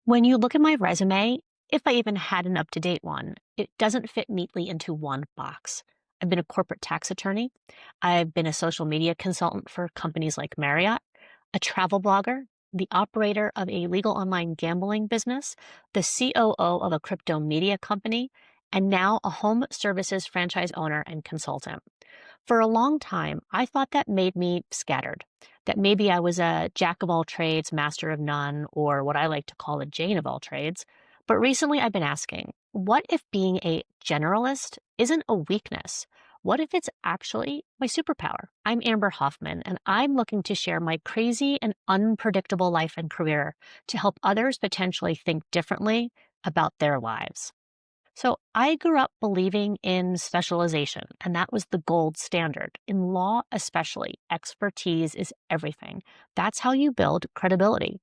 When you look at my resume, if I even had an up to date one, it doesn't fit neatly into one box. I've been a corporate tax attorney. I've been a social media consultant for companies like Marriott, a travel blogger, the operator of a legal online gambling business, the COO of a crypto media company, and now a home services franchise owner and consultant. For a long time, I thought that made me scattered, that maybe I was a jack of all trades, master of none, or what I like to call a Jane of all trades. But recently I've been asking, what if being a generalist isn't a weakness? What if it's actually my superpower? I'm Amber Hoffman, and I'm looking to share my crazy and unpredictable life and career to help others potentially think differently about their lives. So I grew up believing in specialization, and that was the gold standard. In law, especially, expertise is everything. That's how you build credibility.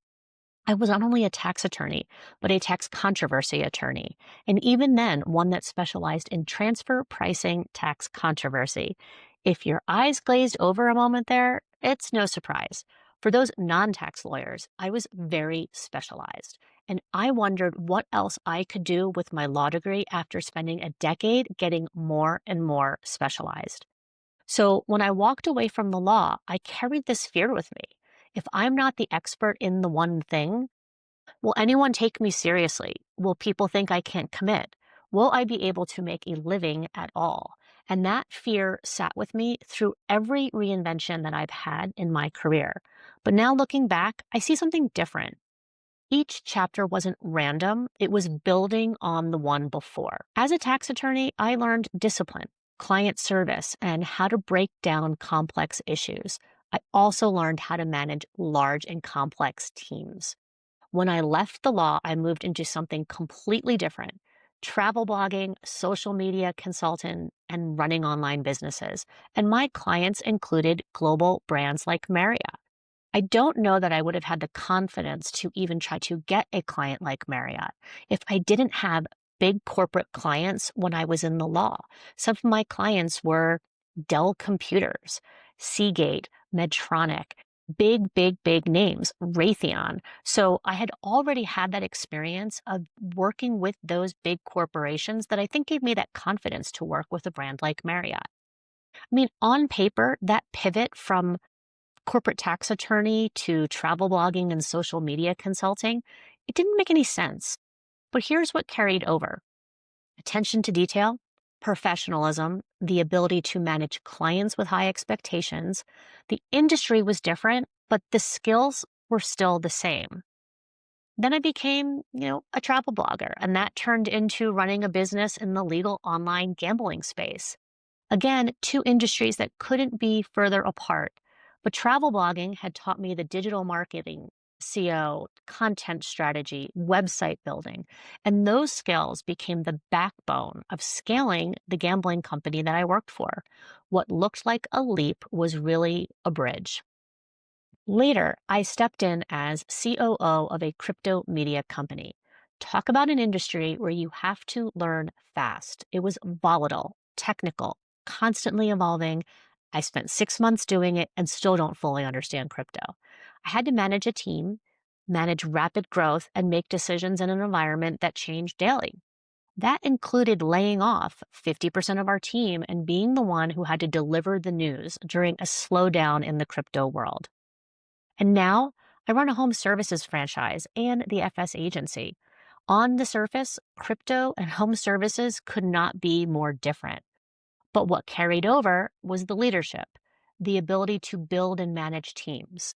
I was not only a tax attorney, but a tax controversy attorney. And even then, one that specialized in transfer pricing tax controversy. If your eyes glazed over a moment there, it's no surprise. For those non tax lawyers, I was very specialized. And I wondered what else I could do with my law degree after spending a decade getting more and more specialized. So when I walked away from the law, I carried this fear with me. If I'm not the expert in the one thing, will anyone take me seriously? Will people think I can't commit? Will I be able to make a living at all? And that fear sat with me through every reinvention that I've had in my career. But now looking back, I see something different. Each chapter wasn't random, it was building on the one before. As a tax attorney, I learned discipline, client service, and how to break down complex issues. I also learned how to manage large and complex teams. When I left the law, I moved into something completely different: travel blogging, social media consultant, and running online businesses. And my clients included global brands like Marriott. I don't know that I would have had the confidence to even try to get a client like Marriott if I didn't have big corporate clients when I was in the law. Some of my clients were Dell Computers, Seagate, Medtronic, big, big, big names, Raytheon. So I had already had that experience of working with those big corporations that I think gave me that confidence to work with a brand like Marriott. I mean, on paper, that pivot from corporate tax attorney to travel blogging and social media consulting, it didn't make any sense. But here's what carried over: attention to detail, professionalism, the ability to manage clients with high expectations. The industry was different, but the skills were still the same. Then I became, a travel blogger, and that turned into running a business in the legal online gambling space. Again, two industries that couldn't be further apart. But travel blogging had taught me the digital marketing, SEO, content strategy, website building. And those skills became the backbone of scaling the gambling company that I worked for. What looked like a leap was really a bridge. Later, I stepped in as COO of a crypto media company. Talk about an industry where you have to learn fast. It was volatile, technical, constantly evolving. I spent 6 months doing it and still don't fully understand crypto. I had to manage a team, manage rapid growth, and make decisions in an environment that changed daily. That included laying off 50% of our team and being the one who had to deliver the news during a slowdown in the crypto world. And now I run a home services franchise and the FS agency. On the surface, crypto and home services could not be more different. But what carried over was the leadership, the ability to build and manage teams,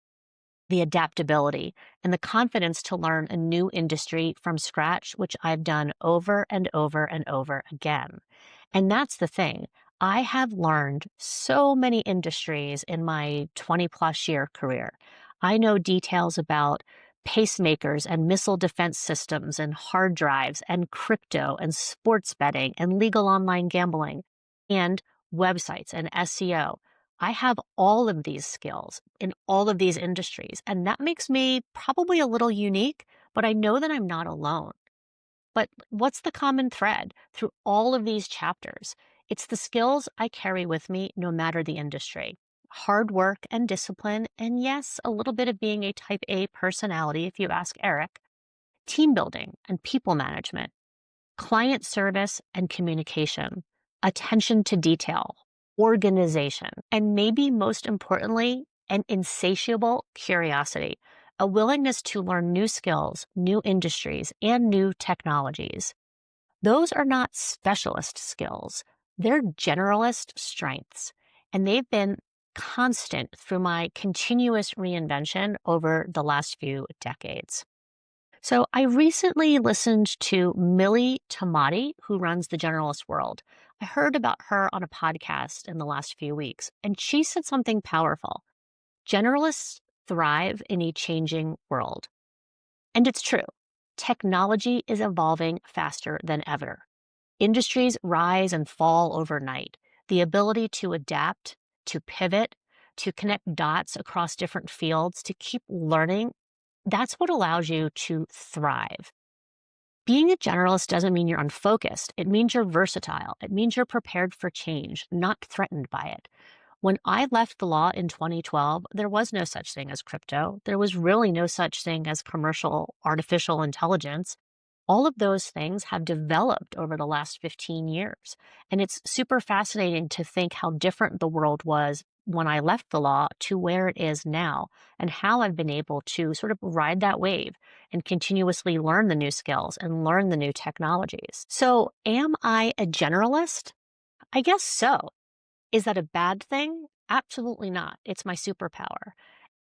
the adaptability, and the confidence to learn a new industry from scratch, which I've done over and over and over again. And that's the thing. I have learned so many industries in my 20 plus year career. I know details about pacemakers and missile defense systems and hard drives and crypto and sports betting and legal online gambling and websites and SEO. I have all of these skills in all of these industries, and that makes me probably a little unique, but I know that I'm not alone. But what's the common thread through all of these chapters? It's the skills I carry with me no matter the industry. Hard work and discipline, and yes, a little bit of being a type A personality if you ask Eric. team building and people management, client service and communication, attention to detail, organization, and maybe most importantly, an insatiable curiosity, a willingness to learn new skills, new industries, and new technologies. Those are not specialist skills, they're generalist strengths, and they've been constant through my continuous reinvention over the last few decades. So I recently listened to Millie Tamati, who runs the Generalist World. I heard about her on a podcast in the last few weeks, and she said something powerful. Generalists thrive in a changing world. And it's true. Technology is evolving faster than ever. Industries rise and fall overnight. The ability to adapt, to pivot, to connect dots across different fields, to keep learning, that's what allows you to thrive. Being a generalist doesn't mean you're unfocused. It means you're versatile. It means you're prepared for change, not threatened by it. When I left the law in 2012, there was no such thing as crypto. There was really no such thing as commercial artificial intelligence. All of those things have developed over the last 15 years. And it's super fascinating to think how different the world was when I left the law to where it is now, and how I've been able to sort of ride that wave and continuously learn the new skills and learn the new technologies. So, am I a generalist? I guess so. Is that a bad thing? Absolutely not. It's my superpower.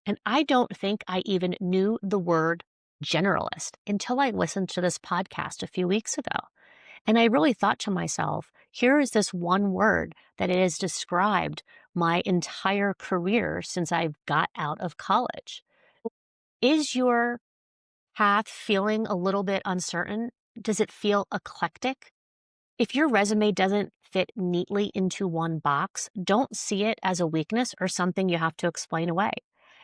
And I don't think I even knew the word generalist until I listened to this podcast a few weeks ago. And I really thought to myself, here is this one word that it has described my entire career since I got out of college. Is your path feeling a little bit uncertain? Does it feel eclectic? If your resume doesn't fit neatly into one box, don't see it as a weakness or something you have to explain away.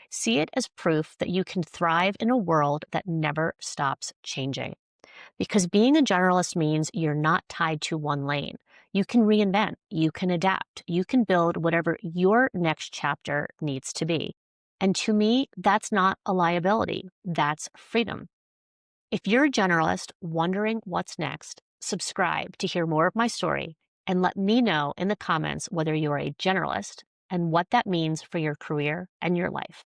See it as proof that you can thrive in a world that never stops changing. Because being a generalist means you're not tied to one lane. You can reinvent, you can adapt, you can build whatever your next chapter needs to be. And to me, that's not a liability, that's freedom. If you're a generalist wondering what's next, subscribe to hear more of my story and let me know in the comments whether you're a generalist and what that means for your career and your life.